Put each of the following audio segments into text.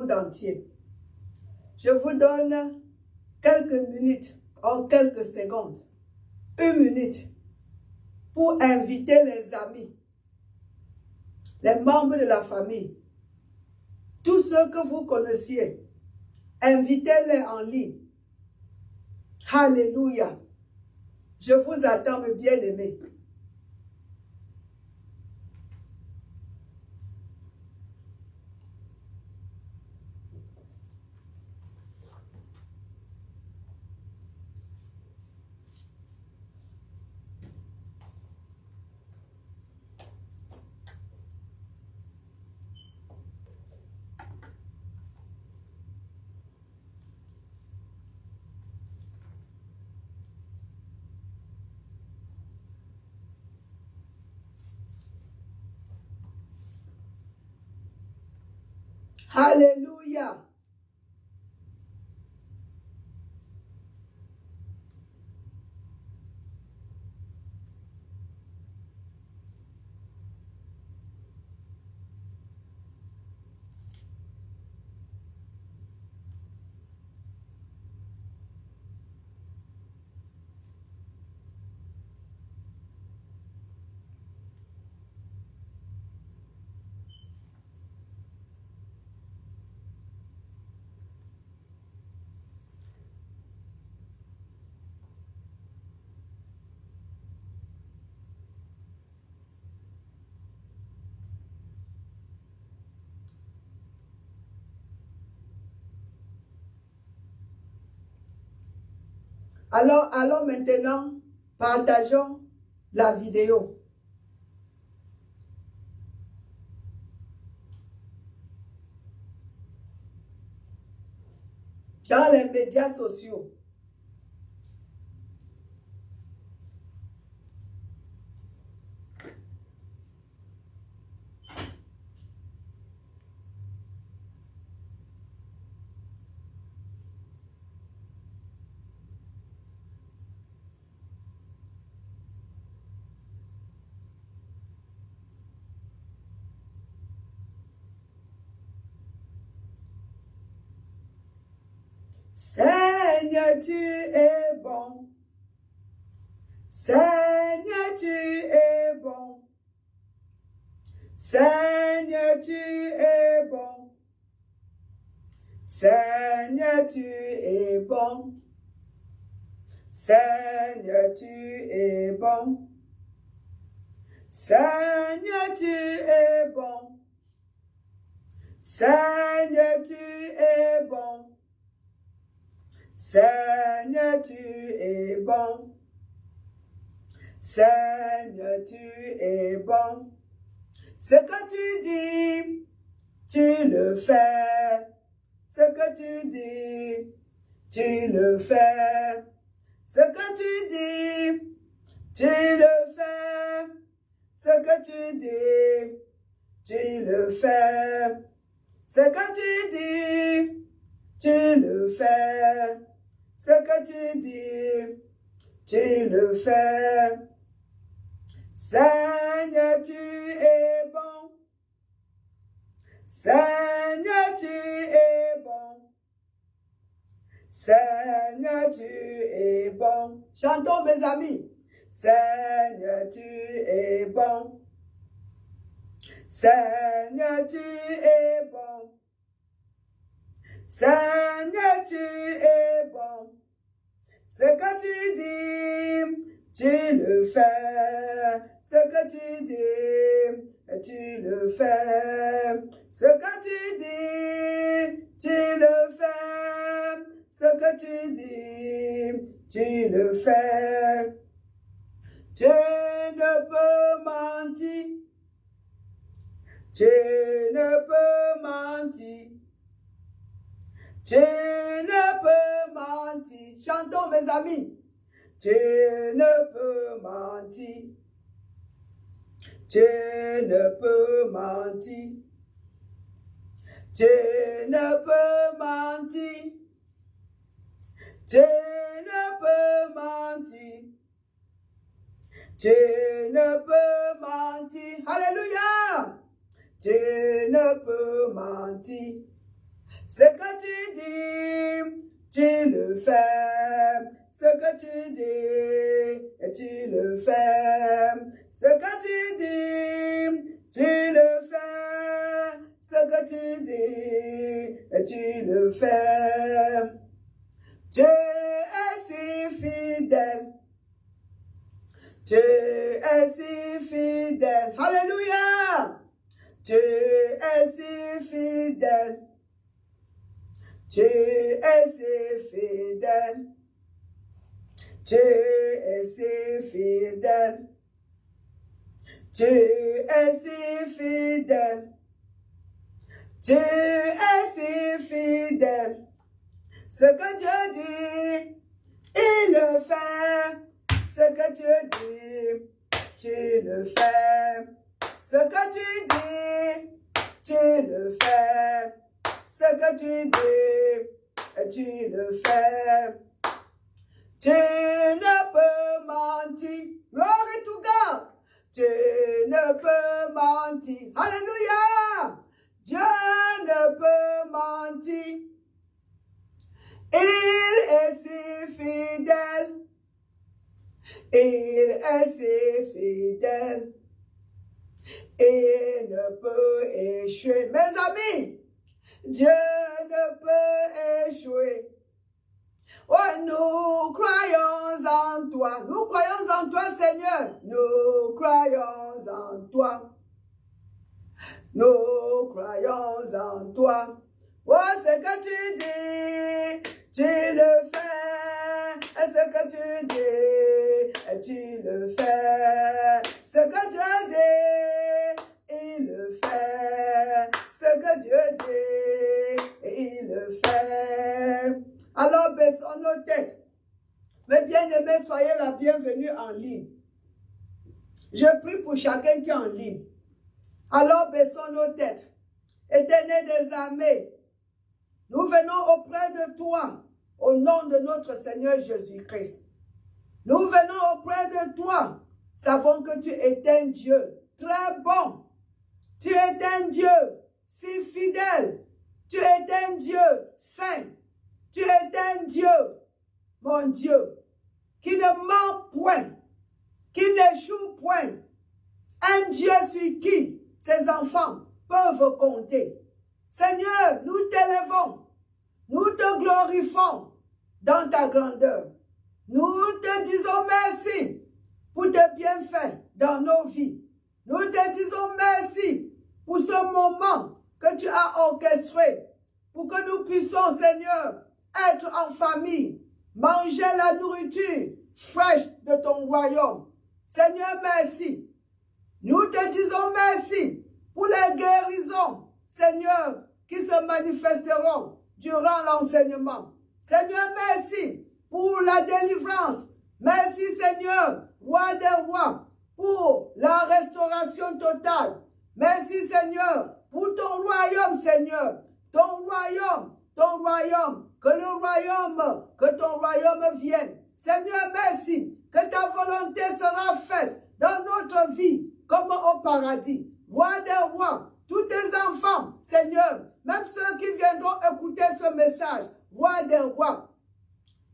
monde entier. Je vous donne quelques minutes, en quelques secondes, 1 minute, pour inviter les amis, les membres de la famille, tous ceux que vous connaissiez, invitez-les en ligne. Alléluia. Je vous attends, mes bien-aimés. Alléluia. Alors maintenant, partageons la vidéo. Dans les médias sociaux. Seigneur, tu es bon. Seigneur, tu es bon. Seigneur, tu es bon. Seigneur, tu es bon. Seigneur, tu es bon. Seigneur, tu es bon. Seigneur, tu es bon. Seigneur, tu es bon. Seigneur, tu es bon. Ce que tu dis, tu le fais. Ce que tu dis, tu le fais. Ce que tu dis, tu le fais. Ce que tu dis, tu le fais. Ce que tu dis, tu le fais. Ce que tu dis, tu le fais. Seigneur, tu es bon. Seigneur, tu es bon. Seigneur, tu es bon. Chantons, mes amis. Seigneur, tu es bon. Seigneur, tu es bon. Seigneur, tu es bon. Ce que tu dis, tu le fais. Ce que tu dis, tu le fais. Ce que tu dis, tu le fais. Ce que tu dis, tu le fais. Tu ne peux mentir. Tu ne peux mentir. Tu ne peux mentir. Chantons, mes amis. Tu ne peux mentir. Tu ne peux mentir. Tu ne peux mentir. Tu ne peux mentir. Tu ne peux mentir. Alléluia. Tu ne peux mentir. Ce que tu dis, tu le fais. Ce que tu dis, tu le fais. Ce que tu dis, tu le fais. Ce que tu dis, tu le fais. Tu es si fidèle. Tu es si fidèle. Alléluia. Tu es si fidèle. Tu es si fidèle. Tu es si fidèle. Tu es si fidèle. Tu es si fidèle. Ce que Dieu dit, il le fait. Ce que Dieu dit, tu le fais. Ce que tu dis, tu le fais. Ce que tu dis, tu le fais. Tu ne peux mentir. Glory to God. Tu ne peux mentir. Alléluia. Dieu ne peut mentir. Il est si fidèle. Il est si fidèle. Il ne peut échouer. Mes amis, Dieu ne peut échouer. Oh, nous croyons en toi. Nous croyons en toi, Seigneur. Nous croyons en toi. Nous croyons en toi. Oh, ce que tu dis, tu le fais. Ce que tu dis, tu le fais. Ce que Dieu dit, il le fait. Ce que Dieu dit, il le fait. Alors, baissons nos têtes. Mes bien-aimés, soyez la bienvenue en ligne. Je prie pour chacun qui est en ligne. Alors, baissons nos têtes. Éternel des armées, nous venons auprès de toi, au nom de notre Seigneur Jésus-Christ. Nous venons auprès de toi, savons que tu es un Dieu très bon. Tu es un Dieu si fidèle. Tu es un Dieu saint. Tu es un Dieu, mon Dieu, qui ne ment point, qui n'échoue point. Un Dieu sur qui ses enfants peuvent compter. Seigneur, nous t'élevons, nous te glorifions dans ta grandeur. Nous te disons merci pour tes bienfaits dans nos vies. Nous te disons merci pour ce moment que tu as orchestré, pour que nous puissions, Seigneur, être en famille, manger la nourriture fraîche de ton royaume. Seigneur, merci. Nous te disons merci pour les guérisons, Seigneur, qui se manifesteront durant l'enseignement. Seigneur, merci pour la délivrance. Merci, Seigneur, roi des rois, pour la restauration totale. Merci, Seigneur, pour ton royaume, Seigneur. Ton royaume, que ton royaume vienne. Seigneur, merci, que ta volonté sera faite dans notre vie, comme au paradis. Roi des rois, tous tes enfants, Seigneur, même ceux qui viendront écouter ce message, roi des rois,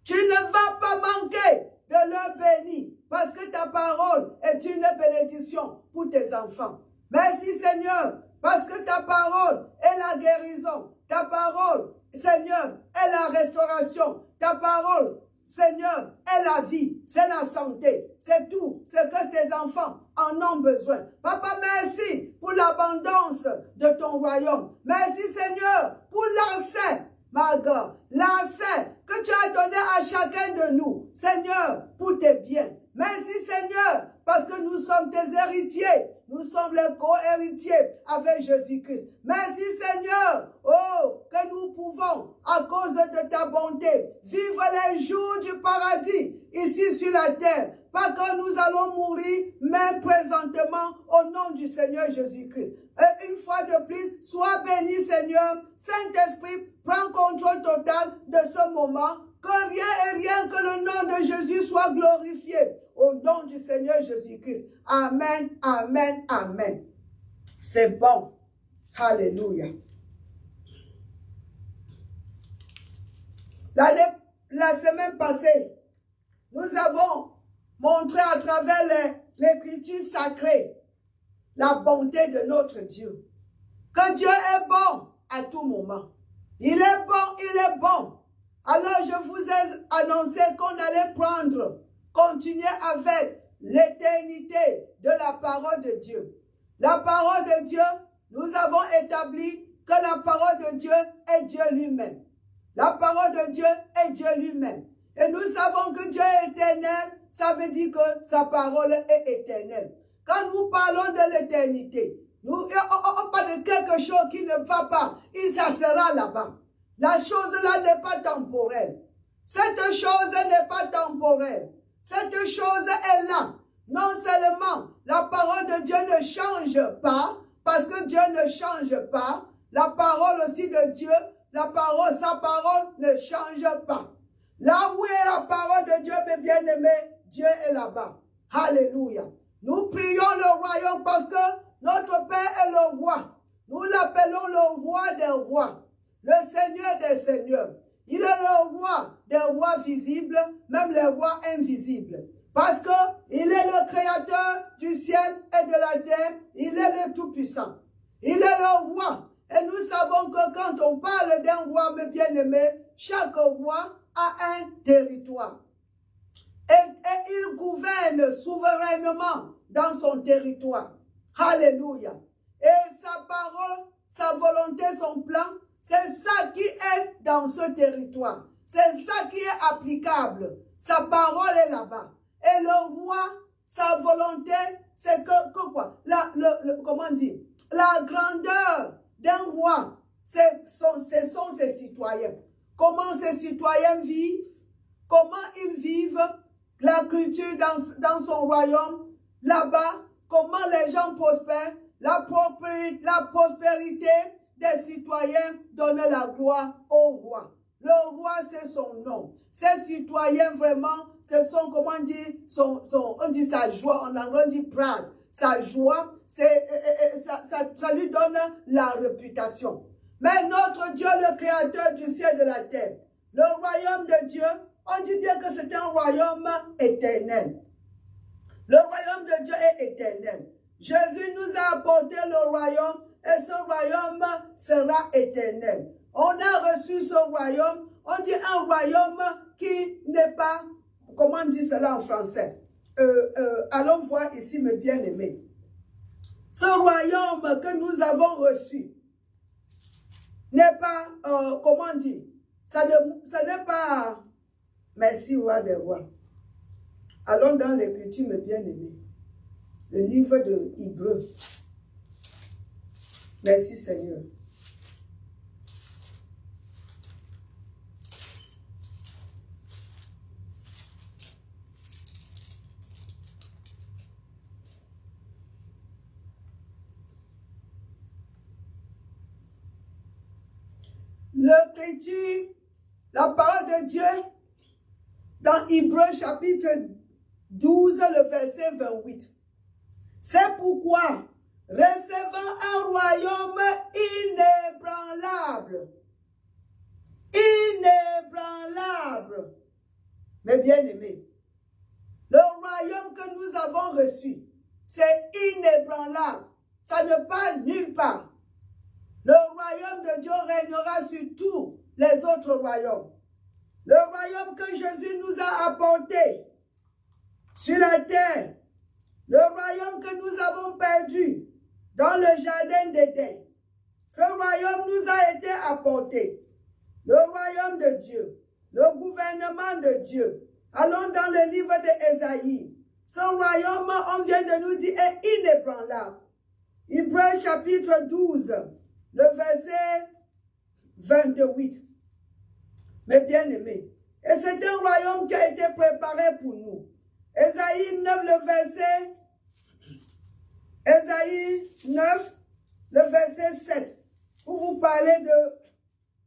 tu ne vas pas manquer de leur bénir, parce que ta parole est une bénédiction pour tes enfants. Merci, Seigneur, parce que ta parole est la guérison. Ta parole, Seigneur, est la restauration. Ta parole, Seigneur, est la vie, c'est la santé. C'est tout ce que tes enfants en ont besoin. Papa, merci pour l'abondance de ton royaume. Merci, Seigneur, pour l'accès, ma God, l'accès que tu as donné à chacun de nous, Seigneur, pour tes biens. Merci, Seigneur, parce que nous sommes tes héritiers. Nous sommes les co-héritiers avec Jésus-Christ. Merci, Seigneur, oh, que nous pouvons, à cause de ta bonté, vivre les jours du paradis ici sur la terre. Pas quand nous allons mourir, mais présentement, au nom du Seigneur Jésus-Christ. Et une fois de plus, sois béni, Seigneur. Saint-Esprit, prends contrôle total de ce moment. Que rien et rien que le nom de Jésus soit glorifié. Au nom du Seigneur Jésus-Christ. Amen, amen, amen. C'est bon. Alléluia. La semaine passée, nous avons montré à travers l'écriture sacrée la bonté de notre Dieu. Que Dieu est bon à tout moment. Il est bon, il est bon. Alors je vous ai annoncé qu'on allait continuer avec l'éternité de la parole de Dieu. La parole de Dieu, nous avons établi que la parole de Dieu est Dieu lui-même. La parole de Dieu est Dieu lui-même. Et nous savons que Dieu est éternel, ça veut dire que sa parole est éternelle. Quand nous parlons de l'éternité, on parle de quelque chose qui ne va pas, ça sera là-bas. La chose-là n'est pas temporelle. Cette chose n'est pas temporelle. Cette chose est là. Non seulement la parole de Dieu ne change pas, parce que Dieu ne change pas, la parole aussi de Dieu, sa parole ne change pas. Là où est la parole de Dieu, mes bien-aimés, Dieu est là-bas. Alléluia. Nous prions le royaume parce que notre Père est le roi. Nous l'appelons le roi des rois, le Seigneur des seigneurs. Il est le roi des rois visibles, même les rois invisibles. Parce qu'il est le créateur du ciel et de la terre. Il est le tout-puissant. Il est le roi. Et nous savons que quand on parle d'un roi, mes bien-aimés, chaque roi a un territoire. Et il gouverne souverainement dans son territoire. Alléluia. Et sa parole, sa volonté, son plan, c'est ça qui est dans ce territoire. C'est ça qui est applicable. Sa parole est là-bas. Et le roi, sa volonté, c'est que quoi? Comment dire? La grandeur d'un roi, ce sont ses citoyens. Comment ces citoyens vivent? Comment ils vivent? La culture dans son royaume, là-bas, comment les gens prospèrent, la prospérité des citoyens donne la gloire au roi. Le roi, c'est son nom. Ces citoyens, vraiment, ce sont, comment on dit, on dit sa joie, en anglais on dit pride. Sa joie, ça lui donne la réputation. Mais notre Dieu, le créateur du ciel et de la terre, le royaume de Dieu, on dit bien que c'est un royaume éternel. Le royaume de Dieu est éternel. Jésus nous a apporté le royaume et ce royaume sera éternel. On a reçu ce royaume, on dit un royaume qui n'est pas, comment on dit cela en français? Allons voir ici mes bien-aimés. Ce royaume que nous avons reçu n'est pas, comment on dit? Ça n'est pas... Merci, roi des rois. Allons dans l'écriture, mes bien-aimés. Le livre de Hébreux. Merci, Seigneur. L'écriture, la parole de Dieu, dans Hébreux chapitre 12, le verset 28. C'est pourquoi, recevant un royaume inébranlable, mes bien-aimés, le royaume que nous avons reçu, c'est inébranlable, ça ne part nulle part. Le royaume de Dieu régnera sur tous les autres royaumes. Le royaume que Jésus nous a apporté sur la terre, le royaume que nous avons perdu dans le jardin d'Éden, ce royaume nous a été apporté. Le royaume de Dieu, le gouvernement de Dieu. Allons dans le livre d'Ésaïe. Ce royaume, on vient de nous dire, est inébranlable. Hébreux chapitre 12, le verset 28. Mes bien-aimés, et c'est un royaume qui a été préparé pour nous. Ésaïe 9, le verset, Ésaïe 9, le verset 7, pour vous parler de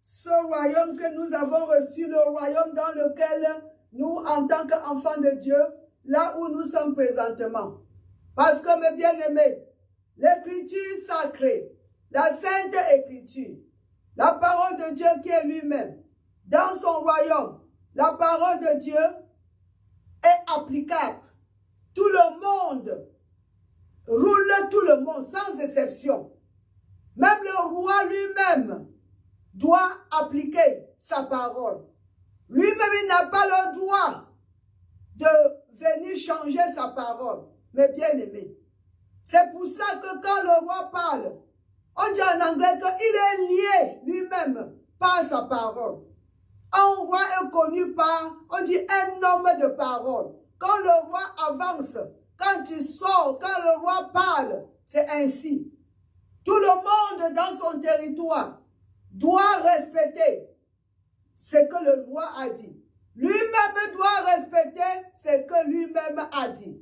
ce royaume que nous avons reçu, le royaume dans lequel nous, en tant qu'enfants de Dieu, là où nous sommes présentement. Parce que, mes bien-aimés, l'écriture sacrée, la sainte écriture, la parole de Dieu qui est lui-même, dans son royaume, la parole de Dieu est applicable. Tout le monde roule, tout le monde, sans exception. Même le roi lui-même doit appliquer sa parole. Lui-même, il n'a pas le droit de venir changer sa parole. Mais bien aimé, c'est pour ça que quand le roi parle, on dit en anglais qu'il est lié lui-même par sa parole. Un roi est connu par, on dit, un homme de parole. Quand le roi avance, quand il sort, quand le roi parle, c'est ainsi. Tout le monde dans son territoire doit respecter ce que le roi a dit. Lui-même doit respecter ce que lui-même a dit.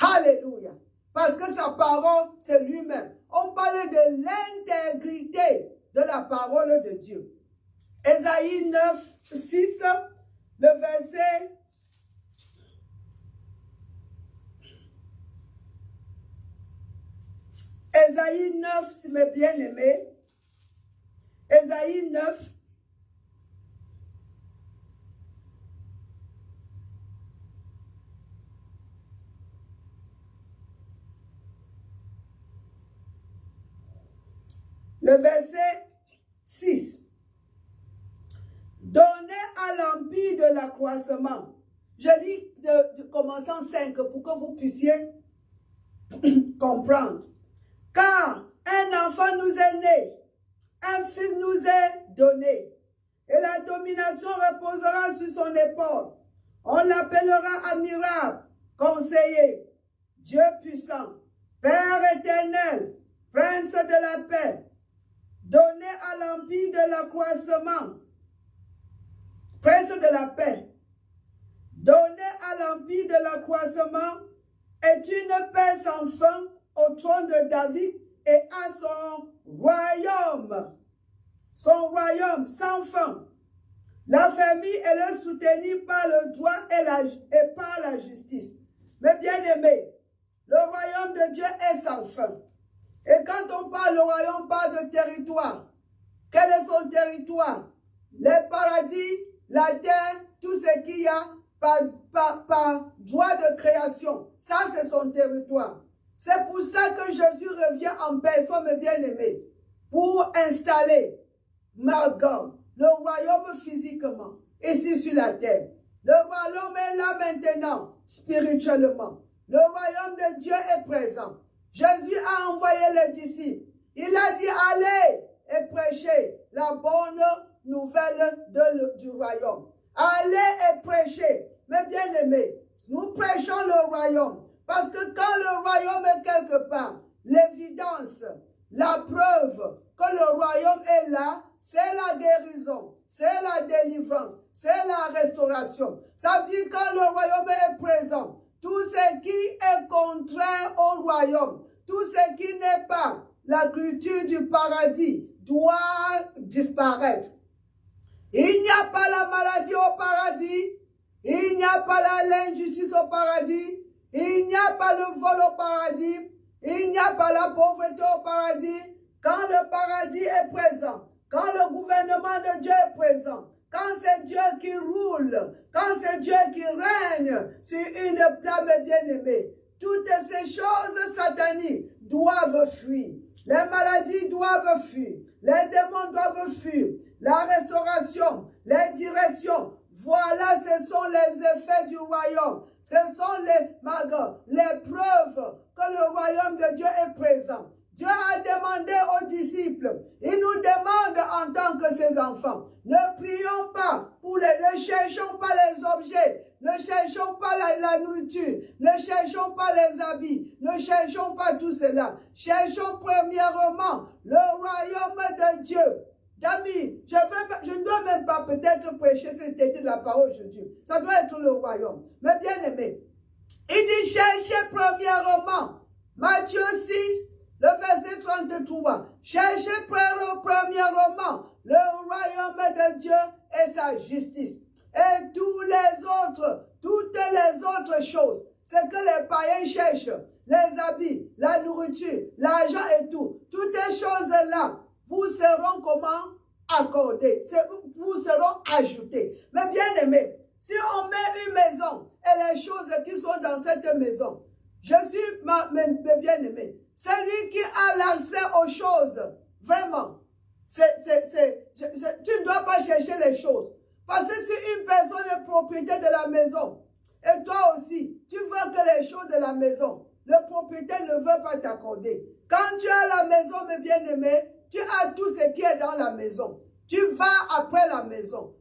Alléluia. Parce que sa parole, c'est lui-même. On parle de l'intégrité de la parole de Dieu. Ésaïe 9, 6, le verset. Ésaïe 9, si mes bien-aimés. Ésaïe 9. Le verset 6. Donnez à l'empire de l'accroissement. Je lis de commençant 5 pour que vous puissiez comprendre. Car un enfant nous est né, un fils nous est donné, et la domination reposera sur son épaule. On l'appellera admirable, conseiller, Dieu puissant, Père éternel, Prince de la paix. Donnez à l'empire de l'accroissement, Prince de la paix. Donnez à l'empire de l'accroissement est une paix sans fin au trône de David et à son royaume. Son royaume sans fin. La famille est le soutenue par le droit et par la justice. Mais bien aimé, le royaume de Dieu est sans fin. Et quand on parle, le royaume parle de territoire. Quel est son territoire? Les paradis, la terre, tout ce qu'il y a par droit de création. Ça, c'est son territoire. C'est pour ça que Jésus revient en personne, bien-aimé, pour installer Malgam, le royaume physiquement, ici sur la terre. Le royaume est là maintenant, spirituellement. Le royaume de Dieu est présent. Jésus a envoyé les disciples. Il a dit, allez et prêchez la bonne nouvelle du royaume. Allez et prêchez. Mais bien aimé, nous prêchons le royaume. Parce que quand le royaume est quelque part, l'évidence, la preuve que le royaume est là, c'est la guérison, c'est la délivrance, c'est la restauration. Ça veut dire que quand le royaume est présent, tout ce qui est contraire au royaume, tout ce qui n'est pas la culture du paradis doit disparaître. Il n'y a pas la maladie au paradis, il n'y a pas l'injustice au paradis, il n'y a pas le vol au paradis, il n'y a pas la pauvreté au paradis. Quand le paradis est présent, quand le gouvernement de Dieu est présent, quand c'est Dieu qui roule, quand c'est Dieu qui règne sur une flamme bien-aimée, toutes ces choses sataniques doivent fuir. Les maladies doivent fuir. Les démons doivent fuir. La restauration, les directions, voilà, ce sont les effets du royaume. Ce sont les preuves que le royaume de Dieu est présent. Dieu a demandé aux disciples, il nous demande en tant que ses enfants, ne prions pas ne cherchons pas les objets, ne cherchons pas la nourriture, ne cherchons pas les habits, ne cherchons pas tout cela. Cherchons premièrement le royaume de Dieu. D'amis, je ne dois même pas peut-être prêcher cette tête de la parole aujourd'hui. Ça doit être le royaume. Mais bien aimé, il dit cherchez premièrement. Matthieu 6, le verset 33. Cherchez premièrement le royaume de Dieu et sa justice. Et toutes les autres choses, c'est que les païens cherchent, les habits, la nourriture, l'argent et tout. Toutes ces choses-là vous seront comment? accordé, vous seront ajoutés. Mais bien aimé, si on met une maison et les choses qui sont dans cette maison, je suis bien aimé. Celui qui a l'accès aux choses, vraiment, tu ne dois pas chercher les choses. Parce que si une personne est propriétaire de la maison, et toi aussi, tu veux que les choses de la maison, le propriétaire ne veut pas t'accorder. Quand tu as la maison, mes bien-aimés, tu as tout ce qui est dans la maison. Tu vas après la maison.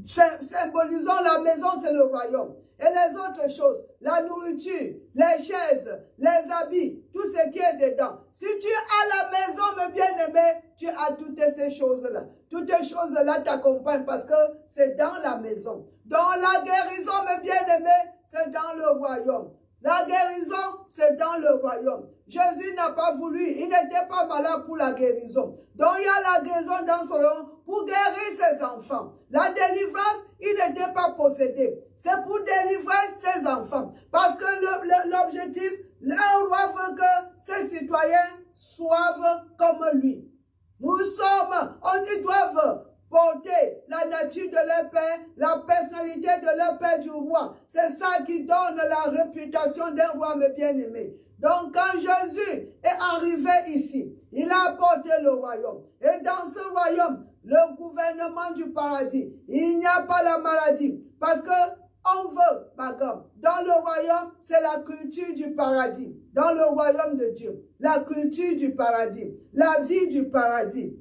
Symbolisons la maison, c'est le royaume. Et les autres choses, la nourriture, les chaises, les habits, tout ce qui est dedans. Si tu as la maison, mes bien-aimés, tu as toutes ces choses-là. Toutes ces choses-là t'accompagnent parce que c'est dans la maison. Dans la guérison, mes bien-aimés, c'est dans le royaume. La guérison, c'est dans le royaume. Jésus n'a pas voulu, il n'était pas malade pour la guérison. Donc il y a la guérison dans son royaume pour guérir ses enfants. La délivrance, il n'était pas possédé. C'est pour délivrer ses enfants. Parce que l'objectif, un roi veut que ses citoyens soient comme lui. Ils doivent porter la nature de leur père, la personnalité de leur père du roi. C'est ça qui donne la réputation d'un roi, mes bien-aimés. Donc, quand Jésus est arrivé ici, il a apporté le royaume. Et dans ce royaume, le gouvernement du paradis, il n'y a pas la maladie. Parce que on veut, dans le royaume, c'est la culture du paradis. Dans le royaume de Dieu, la culture du paradis, la vie du paradis.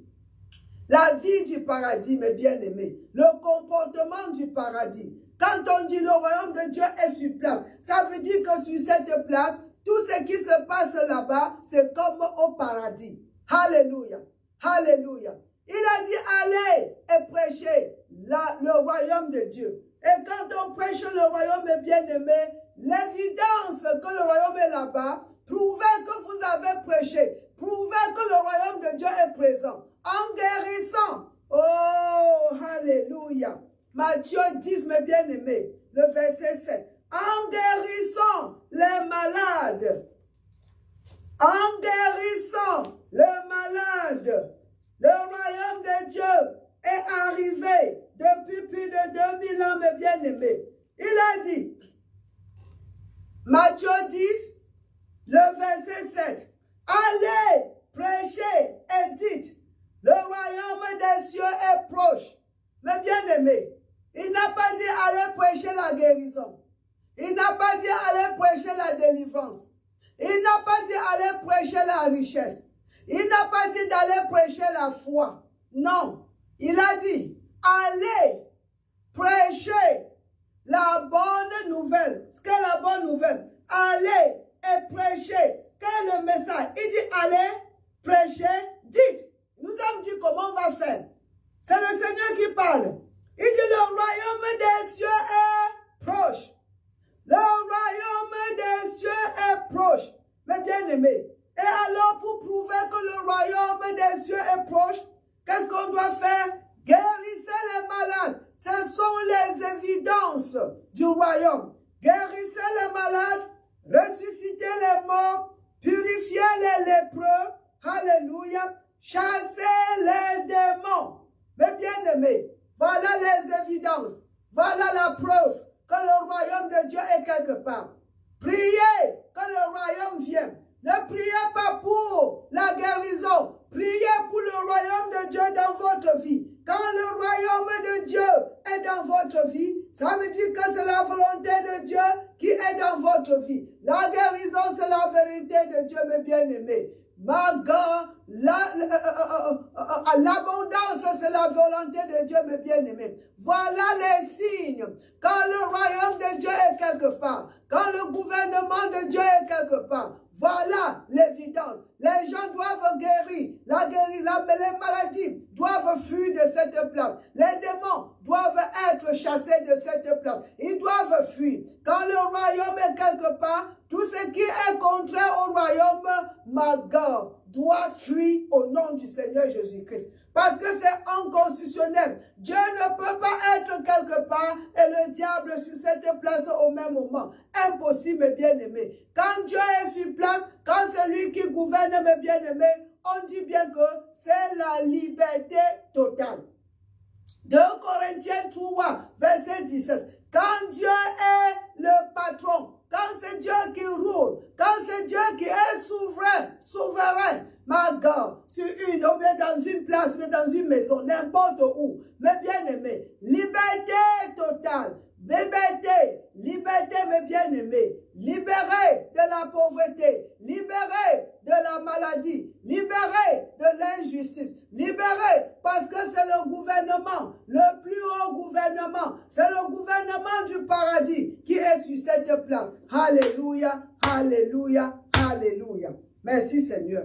La vie du paradis, mes bien-aimés, le comportement du paradis. Quand on dit le royaume de Dieu est sur place, ça veut dire que sur cette place, tout ce qui se passe là-bas, c'est comme au paradis. Alléluia, alléluia. Il a dit, allez et prêchez le royaume de Dieu. Et quand on prêche le royaume, mes bien-aimés, l'évidence que le royaume est là-bas, prouvez que vous avez prêché, prouvez que le royaume de Dieu est présent. En guérissant. Oh, alléluia. Matthieu 10, mes bien-aimés, le verset 7. En guérissant les malades. En guérissant les malades. Le royaume de Dieu est arrivé depuis plus de 2000 ans, mes bien-aimés. Il a dit, Matthieu 10, le verset 7. Allez, prêchez et dites, le royaume des cieux est proche. Mes bien-aimés, il n'a pas dit allez prêcher la guérison. Il n'a pas dit allez prêcher la délivrance. Il n'a pas dit allez prêcher la richesse. Il n'a pas dit d'aller prêcher la foi. Non, il a dit allez prêcher la bonne nouvelle. Quelle est la bonne nouvelle? Allez et prêcher. Quel est le message? Il dit allez prêcher, dites. Il nous a dit comment on va faire. C'est le Seigneur qui parle. Il dit le royaume des cieux est proche. Le royaume des cieux est proche. Mes bien-aimés. Et alors pour prouver que le royaume des cieux est proche, qu'est-ce qu'on doit faire? Guérissez les malades. Ce sont les évidences du royaume. Guérissez les malades, ressuscitez les morts, purifiez les lépreux. Alléluia. Chassez les démons. Mes bien-aimés, voilà les évidences. Voilà la preuve que le royaume de Dieu est quelque part. Priez que le royaume vienne. Ne priez pas pour la guérison. Priez pour le royaume de Dieu dans votre vie. Quand le royaume de Dieu est dans votre vie, ça veut dire que c'est la volonté de Dieu qui est dans votre vie. La guérison, c'est la vérité de Dieu, mes bien-aimés. L'abondance, c'est la volonté de Dieu, mes bien-aimés. Voilà les signes. Quand le royaume de Dieu est quelque part, quand le gouvernement de Dieu est quelque part, voilà l'évidence. Les gens doivent guérir. Les maladies doivent fuir de cette place. Les démons doivent être chassés de cette place. Ils doivent fuir. Quand le royaume est quelque part, tout ce qui est contraire au royaume, doit fuir au nom du Seigneur Jésus-Christ. Parce que c'est inconstitutionnel. Dieu ne peut pas être quelque part et le diable sur cette place au même moment. Impossible, mes bien-aimés. Quand Dieu est sur place, quand c'est lui qui gouverne, mes bien-aimés, on dit bien que c'est la liberté totale. 2 Corinthiens 3, verset 17. Quand Dieu est le patron, quand c'est Dieu qui roule, quand c'est Dieu qui est souverain, ma God, sur une, ou bien dans une place, ou bien dans une maison, n'importe où, mes bien-aimés, liberté totale, liberté, mes bien-aimés, libérés de la pauvreté, libérés de la maladie, libérés de l'injustice, libérés parce que c'est le gouvernement, le plus haut gouvernement, c'est le gouvernement du paradis qui est sur cette place. Alléluia, alléluia, alléluia. Merci Seigneur.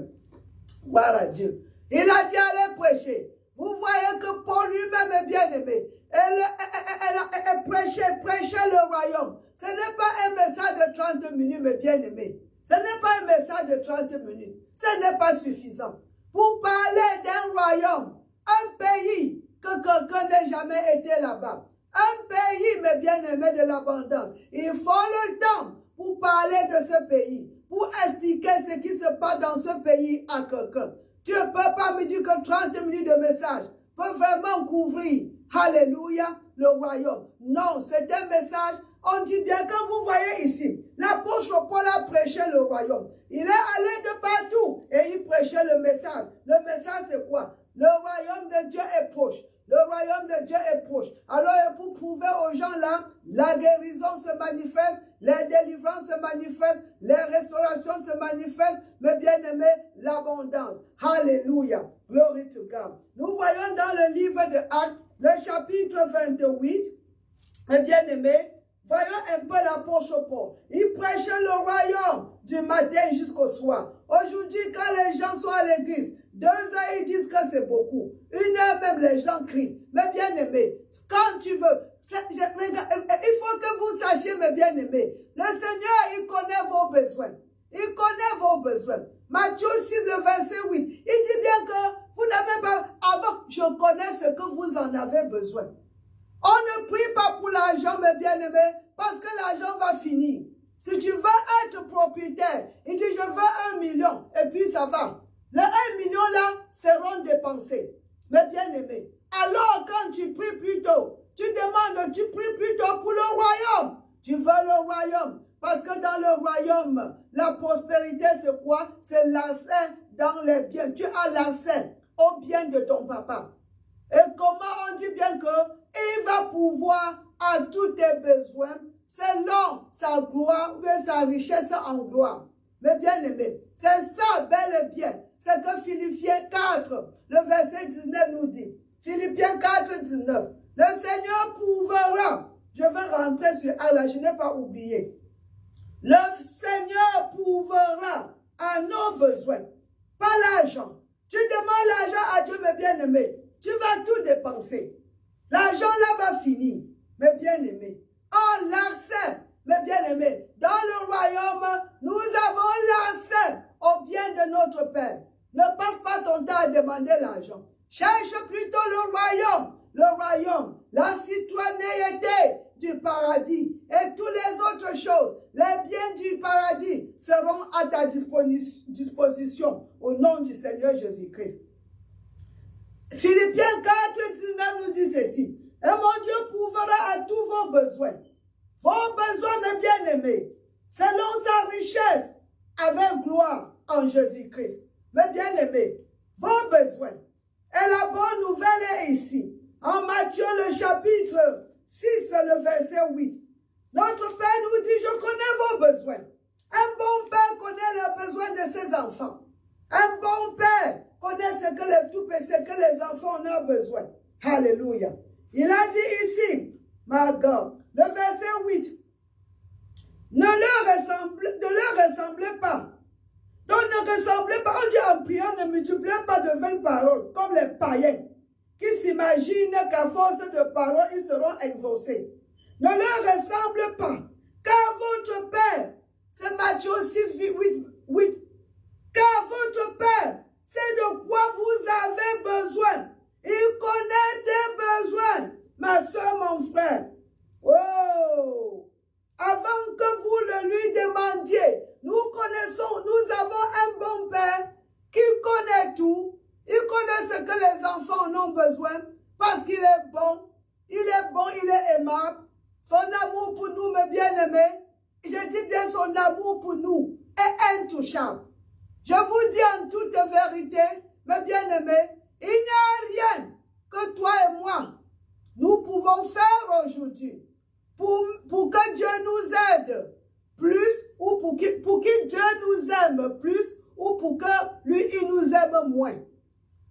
Gloire à Dieu. Il a dit allez prêcher. Vous voyez que Paul lui-même est bien-aimé. Elle prêchait le royaume. Ce n'est pas un message de 30 minutes, mes bien-aimés. Ce n'est pas un message de 30 minutes. Ce n'est pas suffisant. Pour parler d'un royaume, un pays que quelqu'un n'a jamais été là-bas. Un pays, mes bien-aimés, de l'abondance. Il faut le temps pour parler de ce pays, pour expliquer ce qui se passe dans ce pays à quelqu'un. Tu ne peux pas me dire que 30 minutes de message peut vraiment couvrir, alléluia, le royaume. Non, c'est un message, on dit bien, quand vous voyez ici, l'apôtre Paul a prêché le royaume. Il est allé de partout et il prêchait le message. Le message c'est quoi? Le royaume de Dieu est proche. Le royaume de Dieu est proche. Alors, pour prouver aux gens là, la guérison se manifeste, les délivrances se manifestent, les restaurations se manifestent, mais bien-aimés, l'abondance. Alléluia. Glory to God. Nous voyons dans le livre de Actes, le chapitre 28, mes bien-aimés, voyons un peu l'apôtre Paul. Il prêchait le royaume du matin jusqu'au soir. Aujourd'hui, quand les gens sont à l'église, 2 heures, ils disent que c'est beaucoup. 1 heure même, les gens crient. Mais bien-aimés, quand tu veux, il faut que vous sachiez, mes bien-aimés, le Seigneur, il connaît vos besoins. Il connaît vos besoins. Matthieu 6, le verset 8, il dit bien que vous n'avez pas, avant, je connais ce que vous en avez besoin. On ne prie pas pour l'argent, mes bien-aimés, parce que l'argent va finir. Si tu veux être propriétaire, il dit, je veux 1 million, et puis ça va. Le 1 million là seront dépensés. Mais bien-aimés, alors quand tu pries plutôt, tu pries plutôt pour le royaume. Tu veux le royaume. Parce que dans le royaume, la prospérité c'est quoi? C'est l'accès dans les biens. Tu as l'accès au bien de ton papa. Et comment on dit bien que il va pouvoir à tous tes besoins selon sa gloire ou sa richesse en gloire. Mais bien aimé, c'est ça bel et bien. C'est que Philippiens 4, le verset 19 nous dit. Philippiens 4, 19. Le Seigneur pourvoira. Je vais rentrer sur Allah, je n'ai pas oublié. Le Seigneur pourvoira à nos besoins. Pas l'argent. Tu demandes l'argent à Dieu, mes bien-aimés. Tu vas tout dépenser. L'argent là va finir, mes bien-aimés. Oh, l'accès, mes bien-aimés. Dans le royaume, nous avons l'accès au bien de notre Père. Ne passe pas ton temps à demander l'argent. Cherche plutôt le royaume, la citoyenneté du paradis et toutes les autres choses. Les biens du paradis seront à ta disposition au nom du Seigneur Jésus-Christ. Philippiens 4, 19 nous dit ceci. Et mon Dieu pourvoira à tous vos besoins. Vos besoins, mes bien-aimés, selon sa richesse, avec gloire en Jésus-Christ. Mes bien-aimés, vos besoins. Et la bonne nouvelle est ici. En Matthieu, le chapitre 6, le verset 8. Notre Père nous dit, je connais vos besoins. Un bon père connaît les besoins de ses enfants. Un bon père connaît ce que les enfants ont besoin. Alléluia. Il a dit ici, my God, le verset 8. Ne leur ressemblez pas. Donc ne ressemblez pas. On dit en priant, ne multipliez pas de vaines paroles, comme les païens, qui s'imaginent qu'à force de paroles, ils seront exaucés. Ne leur ressemble pas. Car votre Père, c'est Matthieu 6, 8. Car votre Père, c'est de quoi vous avez besoin. Il connaît tes besoins, ma soeur, mon frère. Oh! Avant que vous le lui demandiez, nous avons un bon Père qui connaît il est bon, il est aimable. Son amour pour nous, mes bien-aimés, je dis bien son amour pour nous est intouchable. Je vous dis en toute vérité, mes bien-aimés, il n'y a rien que toi et moi, nous pouvons faire aujourd'hui pour que Dieu nous aide plus ou pour que Dieu nous aime plus ou pour que lui, il nous aime moins.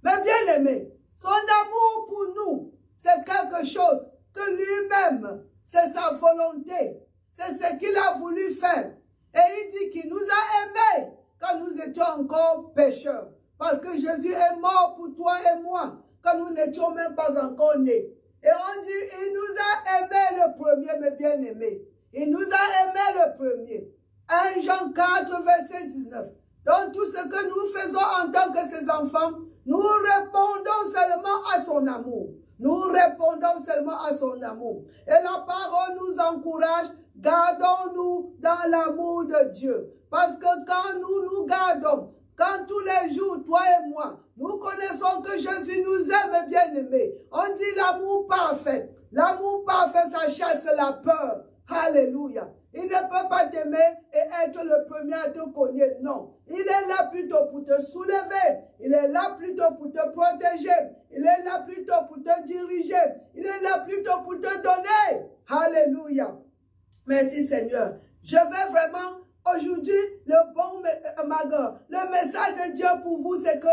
Mais bien aimé, son amour pour nous, c'est quelque chose que lui-même, c'est sa volonté. C'est ce qu'il a voulu faire. Et il dit qu'il nous a aimés quand nous étions encore pécheurs. Parce que Jésus est mort pour toi et moi quand nous n'étions même pas encore nés. Et on dit, il nous a aimés le premier, mes bien-aimés. Il nous a aimés le premier. 1 Jean 4, verset 19. Donc tout ce que nous faisons en tant que ses enfants, nous répondons seulement à son amour. Nous répondons seulement à son amour. Et la parole nous encourage, gardons-nous dans l'amour de Dieu. Parce que quand nous nous gardons, quand tous les jours, toi et moi, nous connaissons que Jésus nous aime, bien-aimés. On dit l'amour parfait. L'amour parfait, ça chasse la peur. Alléluia. Il ne peut pas t'aimer et être le premier à te connaître. Non. Il est là plutôt pour te soulever. Il est là plutôt pour te protéger. Il est là plutôt pour te diriger. Il est là plutôt pour te donner. Alléluia. Merci Seigneur. Je vais vraiment aujourd'hui, le message de Dieu pour vous, c'est que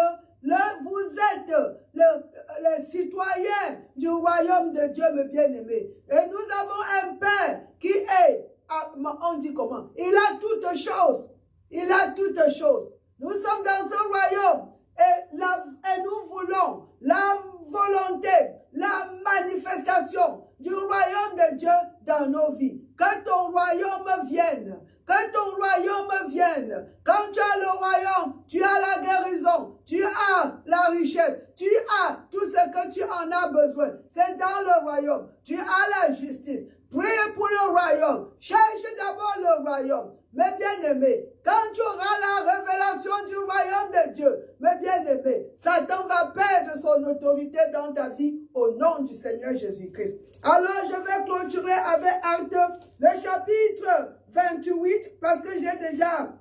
vous êtes les citoyens du royaume de Dieu, mes bien-aimés. Et nous avons un Père qui est, on dit comment? Il a toutes choses. Il a toutes choses. Nous sommes dans ce royaume et nous voulons la volonté, la manifestation du royaume de Dieu dans nos vies. Que ton royaume vienne. Que ton royaume vienne. Quand tu as le royaume, tu as la guérison, tu as la richesse, tu as tout ce que tu en as besoin. C'est dans le royaume. Tu as la justice. Prie pour le royaume. Cherche d'abord le royaume. Mes bien-aimés, quand tu auras la révélation du royaume de Dieu, mes bien-aimés, Satan va perdre son autorité dans ta vie au nom du Seigneur Jésus-Christ. Alors, je vais clôturer avec Actes, le chapitre 28, parce que j'ai déjà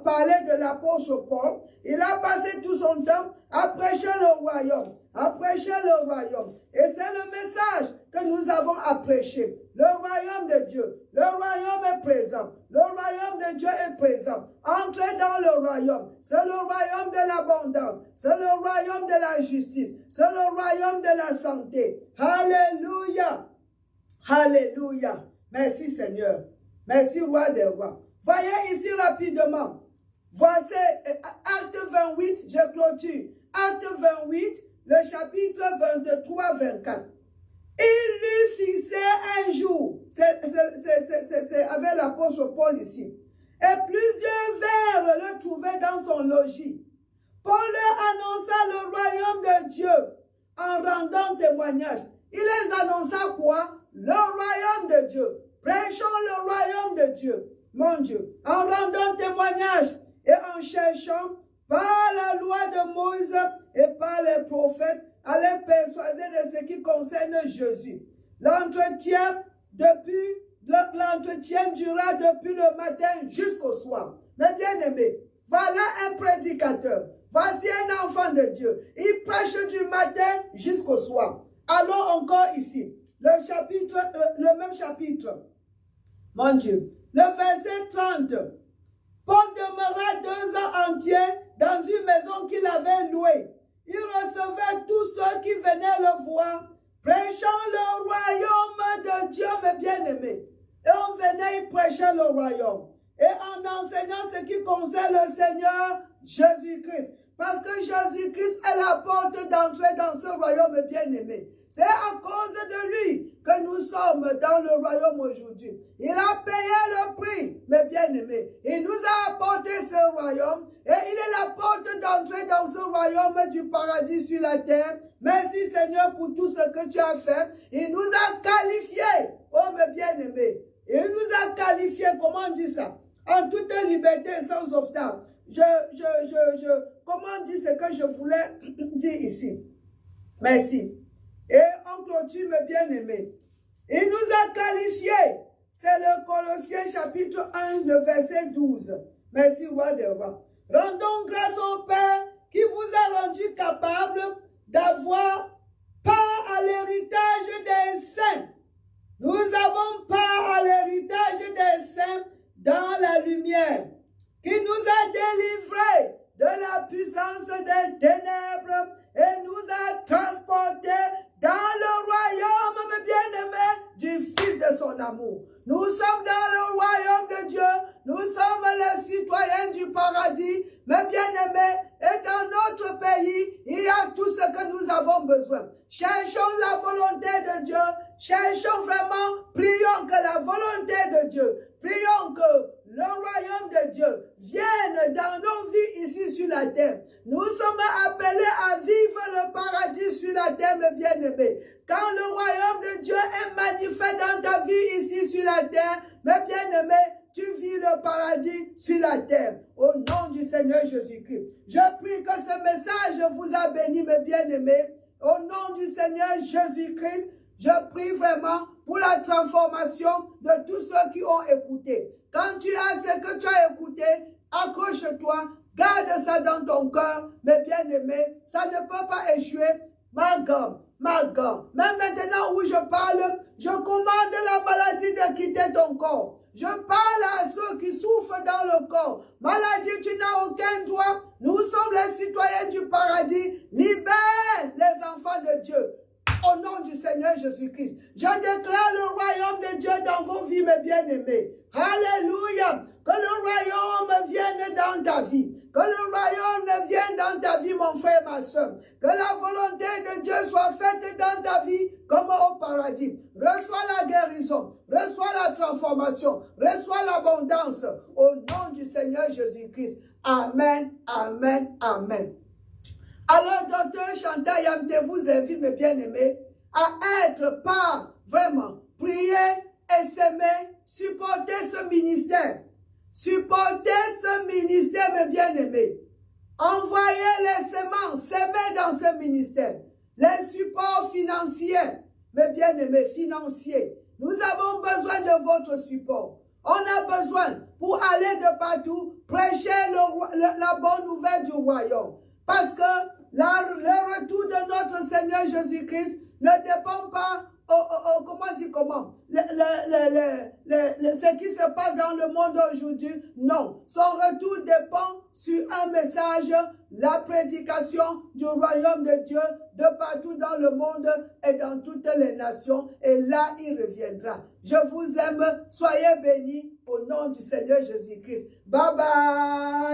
parlé de l'apôtre Paul. Il a passé tout son temps à prêcher le royaume. À prêcher le royaume. Et c'est le message que nous avons à prêcher. Le royaume de Dieu. Le royaume est présent. Le royaume de Dieu est présent. Entrez dans le royaume. C'est le royaume de l'abondance. C'est le royaume de la justice. C'est le royaume de la santé. Alléluia. Alléluia. Merci Seigneur. Merci roi des rois. Voyez ici rapidement. Voici Acte 28, je clôture. Acte 28, le chapitre 23-24. Il lui fixait un jour. C'est avec l'apôtre Paul ici. Et plusieurs vers le trouvaient dans son logis. Paul leur annonça le royaume de Dieu en rendant témoignage. Il les annonça quoi? Le royaume de Dieu. Prêchons le royaume de Dieu. Mon Dieu. En rendant témoignage et en cherchant par la loi de Moïse et par les prophètes à les persuader de ce qui concerne Jésus. L'entretien dura depuis le matin jusqu'au soir. Mes bien-aimés, voilà un prédicateur. Voici un enfant de Dieu. Il prêche du matin jusqu'au soir. Allons encore ici. Le même chapitre. Mon Dieu. Le verset 30. Paul demeura 2 ans entiers dans une maison qu'il avait louée. Il recevait tous ceux qui venaient le voir, prêchant le royaume de Dieu, mes bien-aimés. Et on venait, il prêchait le royaume. Et en enseignant ce qui concerne le Seigneur Jésus-Christ. Parce que Jésus-Christ est la porte d'entrée dans ce royaume bien-aimé. C'est à cause de lui que nous sommes dans le royaume aujourd'hui. Il a payé le prix, mes bien-aimés. Il nous a apporté ce royaume et il est la porte d'entrée dans ce royaume du paradis sur la terre. Merci Seigneur pour tout ce que tu as fait. Il nous a qualifiés, oh mes bien-aimés. Il nous a qualifiés, comment on dit ça? En toute liberté sans obstacle. Comment on dit ce que je voulais dire ici? Merci. Et on clôture, mes bien-aimés. Il nous a qualifiés. C'est le Colossiens chapitre 1, le verset 12. Merci, roi des rois. Rendons grâce au Père qui vous a rendu capable d'avoir part à l'héritage des saints. Nous avons part à l'héritage des saints dans la lumière, qui nous a délivrés de la puissance des ténèbres et nous a transportés dans le royaume, mes bien-aimés, du Fils de son amour. Nous sommes dans le royaume de Dieu. Nous sommes les citoyens du paradis, mes bien-aimés. Et dans notre pays, il y a tout ce que nous avons besoin. Cherchons la volonté de Dieu. Cherchons vraiment, prions que la volonté de Dieu, prions que le royaume de Dieu vienne dans nos vies ici sur la terre. Nous sommes appelés à vivre le paradis sur la terre, mes bien-aimés. Quand le royaume de Dieu est manifeste dans ta vie ici sur la terre, mes bien-aimés, tu vis le paradis sur la terre. Au nom du Seigneur Jésus-Christ. Je prie que ce message vous a béni, mes bien-aimés. Au nom du Seigneur Jésus-Christ, je prie vraiment pour la transformation de tous ceux qui ont écouté. Quand tu as ce que tu as écouté, accroche-toi, garde ça dans ton cœur, mes bien-aimés. Ça ne peut pas échouer. Ma gomme. Même maintenant où je parle, je commande la maladie de quitter ton corps. Je parle à ceux qui souffrent dans le corps. Maladie, tu n'as aucun droit. Nous sommes les citoyens du paradis. Libère les enfants de Dieu. Au nom du Seigneur Jésus-Christ. Je déclare le royaume de Dieu dans vos vies, mes bien-aimés. Alléluia. Que le royaume vienne dans ta vie. Que le royaume vienne dans ta vie, mon frère, ma soeur. Que la volonté de Dieu soit faite dans ta vie comme au paradis. Reçois la guérison. Reçois la transformation. Reçois l'abondance. Au nom du Seigneur Jésus-Christ. Amen, amen, amen. Alors, docteur Chantal Yamte vous invite, mes bien-aimés, à être par vraiment, prier et s'aimer, supporter ce ministère. Supporter ce ministère, mes bien-aimés. Envoyez les semences, s'aimer dans ce ministère. Les supports financiers, mes bien-aimés, financiers. Nous avons besoin de votre support. On a besoin, pour aller de partout, prêcher la bonne nouvelle du royaume. Parce que le retour de notre Seigneur Jésus-Christ ne dépend pas ce qui se passe dans le monde aujourd'hui. Non, son retour dépend sur un message, la prédication du royaume de Dieu de partout dans le monde et dans toutes les nations. Et là, il reviendra. Je vous aime. Soyez bénis au nom du Seigneur Jésus-Christ. Bye bye.